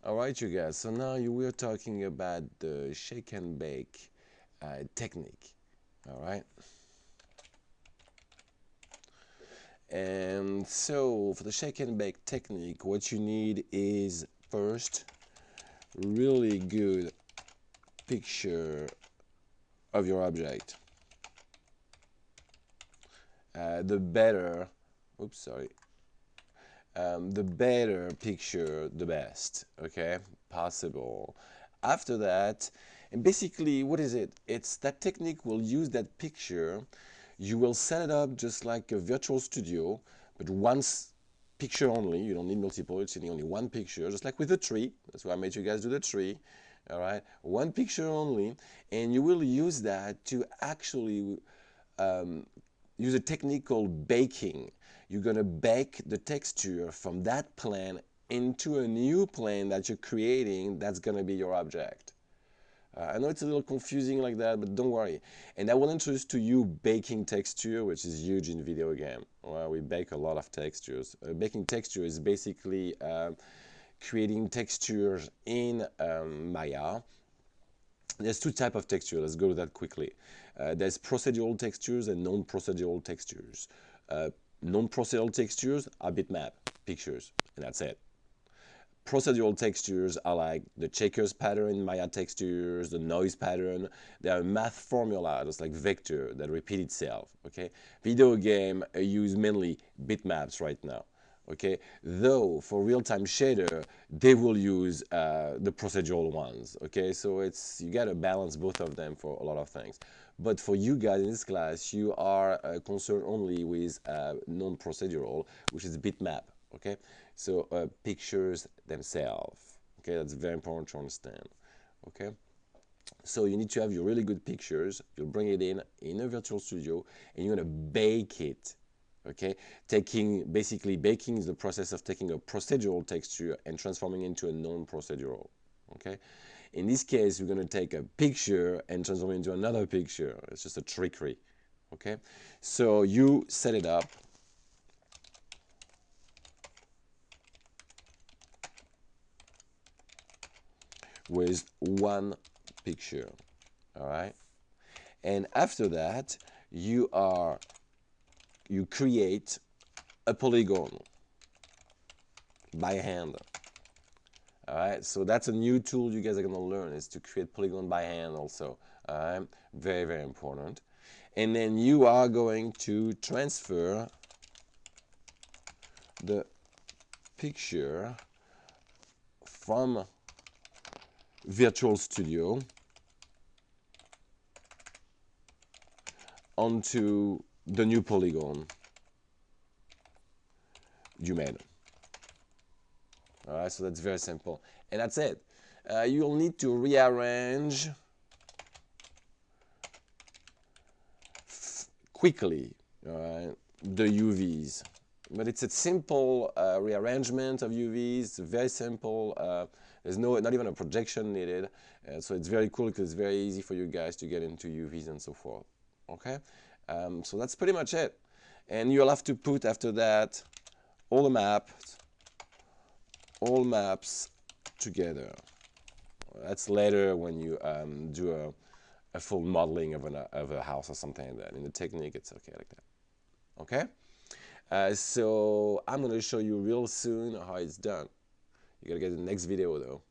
Alright, you guys, so now we're talking about the shake and bake technique. Alright, and so for the shake and bake technique, what you need is first really good picture of your object. The better, oops, sorry, the better picture, the best, okay, possible. After that, and basically, what is it? It's that technique will use that picture. You will set it up just like a virtual studio, but once picture only. You don't need multiple. It's only one picture, just like with the tree. That's why I made you guys do the tree. All right, one picture only, and you will use that to actually um, use a technique called baking. You're going to bake the texture from that plane into a new plane that you're creating that's going to be your object. I know it's a little confusing like that, but don't worry. And I will introduce to you baking texture, which is huge in video game. Well, we bake a lot of textures. Baking texture is basically creating textures in Maya. There's two types of texture. Let's go to that quickly. There's procedural textures and non-procedural textures. Non-procedural textures are bitmap pictures, and that's it. Procedural textures are like the checkers pattern in Maya textures, the noise pattern. They are math formula, just like vector that repeat itself. Okay, video game use mainly bitmaps right now. Okay, though for real-time shader they will use the procedural ones. Okay, so it's you gotta balance both of them for a lot of things. But for you guys in this class, you are concerned only with non-procedural, which is bitmap. Okay, so pictures themselves. Okay, that's very important to understand. Okay, so you need to have your really good pictures. You'll bring it in a virtual studio, and you're gonna bake it. Okay, basically baking is the process of taking a procedural texture and transforming it into a non-procedural. Okay, in this case, we're gonna take a picture and transform it into another picture. It's just a trickery. Okay, so you set it up. With one picture. All right, and after that you create a polygon by hand. All right, so that's a new tool you guys are gonna learn, is to create polygon by hand also. All right, very, very important. And then you are going to transfer the picture from Virtual Studio onto the new polygon you made. All right, so that's very simple, and that's it. You'll need to rearrange quickly the UVs, but it's a simple rearrangement of UVs, very simple. There's not even a projection needed, so it's very cool because it's very easy for you guys to get into UVs and so forth. Okay, so that's pretty much it, and you'll have to put after that all maps together. That's later when you do a full modeling of a house or something like that. In the technique, it's okay like that. Okay? So I'm going to show you real soon how it's done. You got to get the next video though.